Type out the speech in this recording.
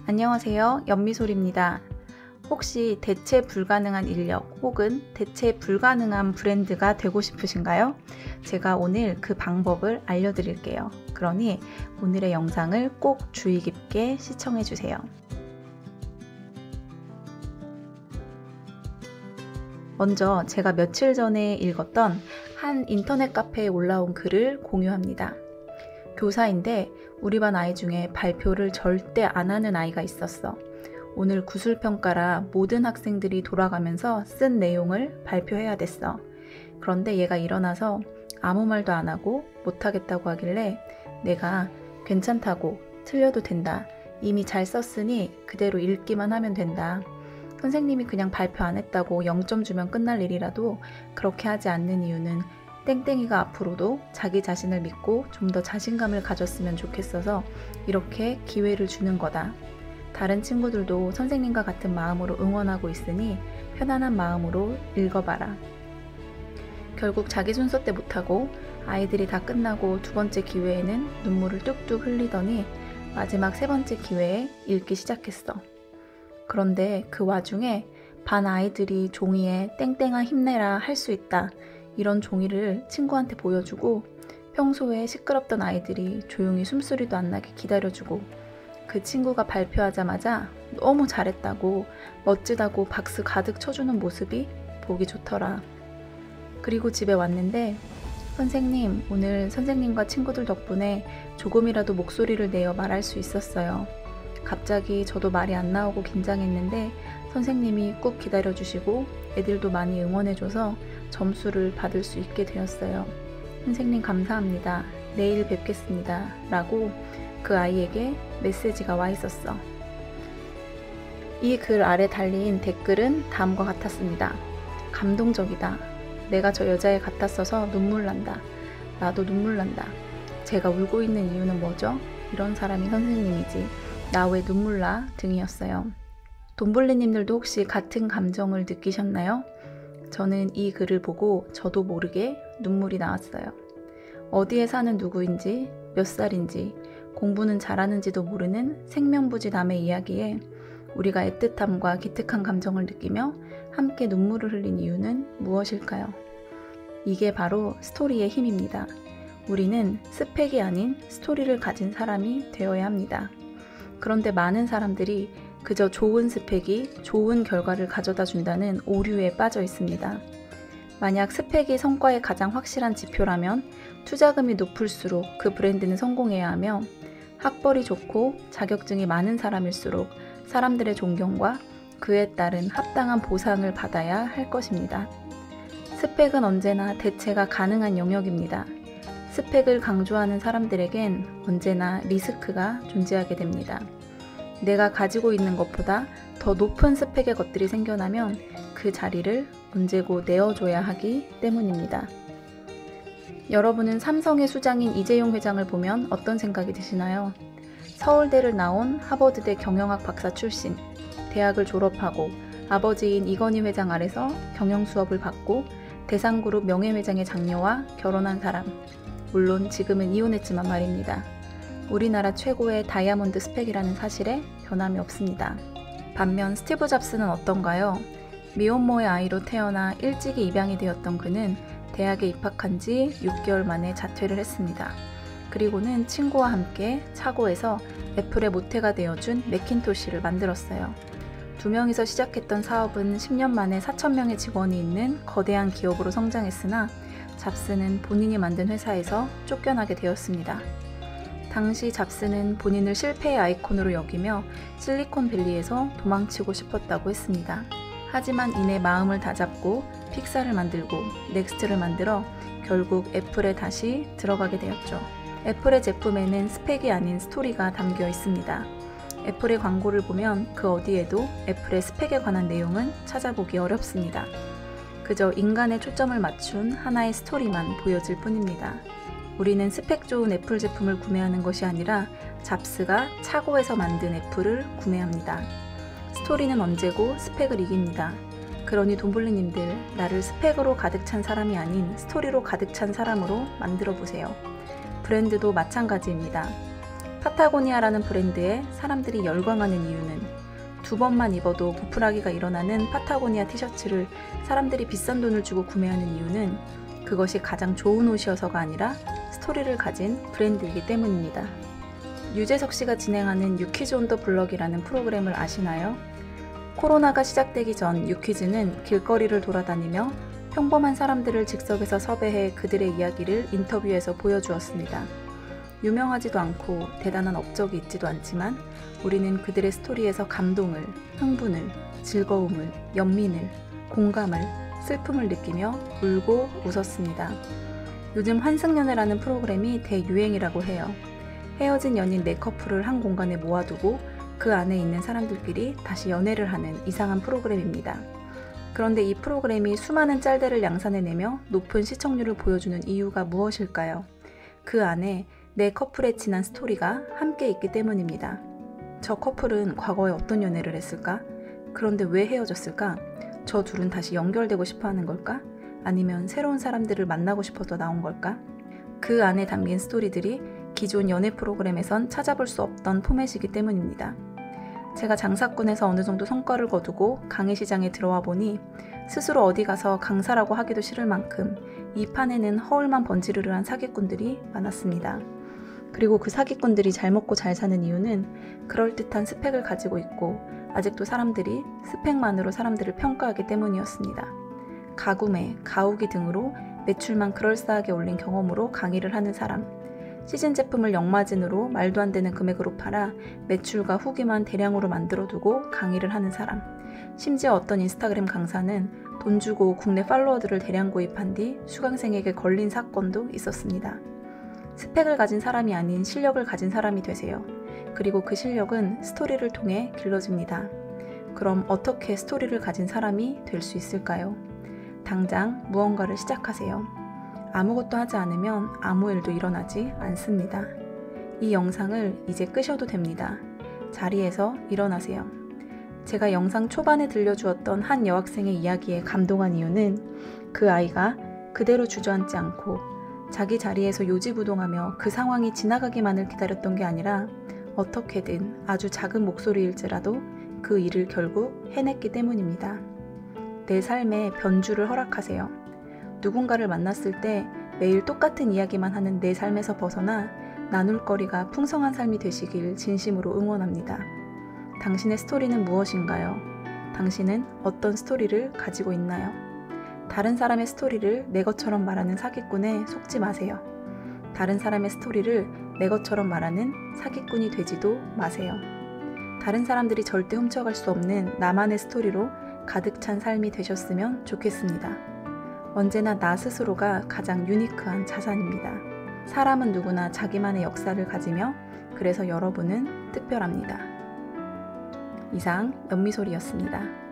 안녕하세요. 연미솔입니다. 혹시 대체 불가능한 인력 혹은 대체 불가능한 브랜드가 되고 싶으신가요? 제가 오늘 그 방법을 알려드릴게요. 그러니 오늘의 영상을 꼭 주의 깊게 시청해 주세요. 먼저 제가 며칠 전에 읽었던 한 인터넷 카페에 올라온 글을 공유합니다. 교사인데 우리 반 아이 중에 발표를 절대 안 하는 아이가 있었어. 오늘 구술평가라 모든 학생들이 돌아가면서 쓴 내용을 발표해야 됐어. 그런데 얘가 일어나서 아무 말도 안 하고 못하겠다고 하길래 내가 괜찮다고, 틀려도 된다. 이미 잘 썼으니 그대로 읽기만 하면 된다. 선생님이 그냥 발표 안 했다고 0점 주면 끝날 일이라도 그렇게 하지 않는 이유는 땡땡이가 앞으로도 자기 자신을 믿고 좀 더 자신감을 가졌으면 좋겠어서 이렇게 기회를 주는 거다. 다른 친구들도 선생님과 같은 마음으로 응원하고 있으니 편안한 마음으로 읽어봐라. 결국 자기 순서 때 못하고 아이들이 다 끝나고 두 번째 기회에는 눈물을 뚝뚝 흘리더니 마지막 세 번째 기회에 읽기 시작했어. 그런데 그 와중에 반 아이들이 종이에 땡땡아 힘내라 할 수 있다. 이런 종이를 친구한테 보여주고 평소에 시끄럽던 아이들이 조용히 숨소리도 안 나게 기다려주고 그 친구가 발표하자마자 너무 잘했다고 멋지다고 박수 가득 쳐주는 모습이 보기 좋더라. 그리고 집에 왔는데 선생님, 오늘 선생님과 친구들 덕분에 조금이라도 목소리를 내어 말할 수 있었어요. 갑자기 저도 말이 안 나오고 긴장했는데 선생님이 꾹 기다려주시고 애들도 많이 응원해줘서 점수를 받을 수 있게 되었어요. 선생님 감사합니다. 내일 뵙겠습니다. 라고 그 아이에게 메시지가 와 있었어. 이 글 아래 달린 댓글은 다음과 같았습니다. 감동적이다. 내가 저 여자애 같았어서 눈물 난다. 나도 눈물 난다. 제가 울고 있는 이유는 뭐죠? 이런 사람이 선생님이지. 나 왜 눈물 나? 등이었어요. 돈블리님들도 혹시 같은 감정을 느끼셨나요? 저는 이 글을 보고 저도 모르게 눈물이 나왔어요. 어디에 사는 누구인지, 몇 살인지, 공부는 잘하는지도 모르는 생명부지남의 이야기에 우리가 애틋함과 기특한 감정을 느끼며 함께 눈물을 흘린 이유는 무엇일까요? 이게 바로 스토리의 힘입니다. 우리는 스펙이 아닌 스토리를 가진 사람이 되어야 합니다. 그런데 많은 사람들이 그저 좋은 스펙이 좋은 결과를 가져다 준다는 오류에 빠져 있습니다. 만약 스펙이 성과의 가장 확실한 지표라면 투자금이 높을수록 그 브랜드는 성공해야 하며 학벌이 좋고 자격증이 많은 사람일수록 사람들의 존경과 그에 따른 합당한 보상을 받아야 할 것입니다. 스펙은 언제나 대체가 가능한 영역입니다. 스펙을 강조하는 사람들에겐 언제나 리스크가 존재하게 됩니다. 내가 가지고 있는 것보다 더 높은 스펙의 것들이 생겨나면 그 자리를 언제고 내어줘야 하기 때문입니다. 여러분은 삼성의 수장인 이재용 회장을 보면 어떤 생각이 드시나요? 서울대를 나온 하버드대 경영학 박사 출신, 대학을 졸업하고 아버지인 이건희 회장 아래서 경영 수업을 받고 대상그룹 명예회장의 장녀와 결혼한 사람. 물론 지금은 이혼했지만 말입니다. 우리나라 최고의 다이아몬드 스펙이라는 사실에 변함이 없습니다. 반면 스티브 잡스는 어떤가요? 미혼모의 아이로 태어나 일찍이 입양이 되었던 그는 대학에 입학한 지 6개월 만에 자퇴를 했습니다. 그리고는 친구와 함께 차고에서 애플의 모태가 되어준 매킨토시를 만들었어요. 두 명이서 시작했던 사업은 10년 만에 4,000명의 직원이 있는 거대한 기업으로 성장했으나 잡스는 본인이 만든 회사에서 쫓겨나게 되었습니다. 당시 잡스는 본인을 실패의 아이콘으로 여기며 실리콘밸리에서 도망치고 싶었다고 했습니다. 하지만 이내 마음을 다잡고 픽사를 만들고 넥스트를 만들어 결국 애플에 다시 들어가게 되었죠. 애플의 제품에는 스펙이 아닌 스토리가 담겨 있습니다. 애플의 광고를 보면 그 어디에도 애플의 스펙에 관한 내용은 찾아보기 어렵습니다. 그저 인간에 초점을 맞춘 하나의 스토리만 보여질 뿐입니다. 우리는 스펙 좋은 애플 제품을 구매하는 것이 아니라 잡스가 차고에서 만든 애플을 구매합니다. 스토리는 언제고 스펙을 이깁니다. 그러니 돈블리님들, 나를 스펙으로 가득 찬 사람이 아닌 스토리로 가득 찬 사람으로 만들어 보세요. 브랜드도 마찬가지입니다. 파타고니아라는 브랜드에 사람들이 열광하는 이유는 두 번만 입어도 부풀하기가 일어나는 파타고니아 티셔츠를 사람들이 비싼 돈을 주고 구매하는 이유는 그것이 가장 좋은 옷이어서가 아니라 스토리를 가진 브랜드이기 때문입니다. 유재석 씨가 진행하는 유퀴즈 온 더 블럭이라는 프로그램을 아시나요? 코로나가 시작되기 전 유퀴즈는 길거리를 돌아다니며 평범한 사람들을 즉석에서 섭외해 그들의 이야기를 인터뷰에서 보여주었습니다. 유명하지도 않고 대단한 업적이 있지도 않지만 우리는 그들의 스토리에서 감동을, 흥분을, 즐거움을, 연민을, 공감을, 슬픔을 느끼며 울고 웃었습니다. 요즘 환승연애라는 프로그램이 대유행이라고 해요. 헤어진 연인 4커플을 한 공간에 모아두고 그 안에 있는 사람들끼리 다시 연애를 하는 이상한 프로그램입니다. 그런데 이 프로그램이 수많은 짤들을 양산해내며 높은 시청률을 보여주는 이유가 무엇일까요? 그 안에 4커플의 진한 스토리가 함께 있기 때문입니다. 저 커플은 과거에 어떤 연애를 했을까? 그런데 왜 헤어졌을까? 저 둘은 다시 연결되고 싶어 하는 걸까? 아니면 새로운 사람들을 만나고 싶어서 나온 걸까? 그 안에 담긴 스토리들이 기존 연애 프로그램에선 찾아볼 수 없던 포맷이기 때문입니다. 제가 장사꾼에서 어느 정도 성과를 거두고 강의시장에 들어와 보니 스스로 어디 가서 강사라고 하기도 싫을 만큼 이 판에는 허울만 번지르르한 사기꾼들이 많았습니다. 그리고 그 사기꾼들이 잘 먹고 잘 사는 이유는 그럴듯한 스펙을 가지고 있고 아직도 사람들이 스펙만으로 사람들을 평가하기 때문이었습니다. 가구매, 가우기 등으로 매출만 그럴싸하게 올린 경험으로 강의를 하는 사람, 시즌 제품을 역마진으로 말도 안 되는 금액으로 팔아 매출과 후기만 대량으로 만들어두고 강의를 하는 사람, 심지어 어떤 인스타그램 강사는 돈 주고 국내 팔로워들을 대량 구입한 뒤 수강생에게 걸린 사건도 있었습니다. 스펙을 가진 사람이 아닌 실력을 가진 사람이 되세요. 그리고 그 실력은 스토리를 통해 길러집니다. 그럼 어떻게 스토리를 가진 사람이 될 수 있을까요? 당장 무언가를 시작하세요. 아무것도 하지 않으면 아무 일도 일어나지 않습니다. 이 영상을 이제 끄셔도 됩니다. 자리에서 일어나세요. 제가 영상 초반에 들려주었던 한 여학생의 이야기에 감동한 이유는 그 아이가 그대로 주저앉지 않고 자기 자리에서 요지부동하며 그 상황이 지나가기만을 기다렸던 게 아니라 어떻게든 아주 작은 목소리일지라도 그 일을 결국 해냈기 때문입니다. 내 삶에 변주를 허락하세요. 누군가를 만났을 때 매일 똑같은 이야기만 하는 내 삶에서 벗어나 나눌 거리가 풍성한 삶이 되시길 진심으로 응원합니다. 당신의 스토리는 무엇인가요? 당신은 어떤 스토리를 가지고 있나요? 다른 사람의 스토리를 내 것처럼 말하는 사기꾼에 속지 마세요. 다른 사람의 스토리를 내 것처럼 말하는 사기꾼이 되지도 마세요. 다른 사람들이 절대 훔쳐갈 수 없는 나만의 스토리로 가득 찬 삶이 되셨으면 좋겠습니다. 언제나 나 스스로가 가장 유니크한 자산입니다. 사람은 누구나 자기만의 역사를 가지며 그래서 여러분은 특별합니다. 이상 연미소리였습니다.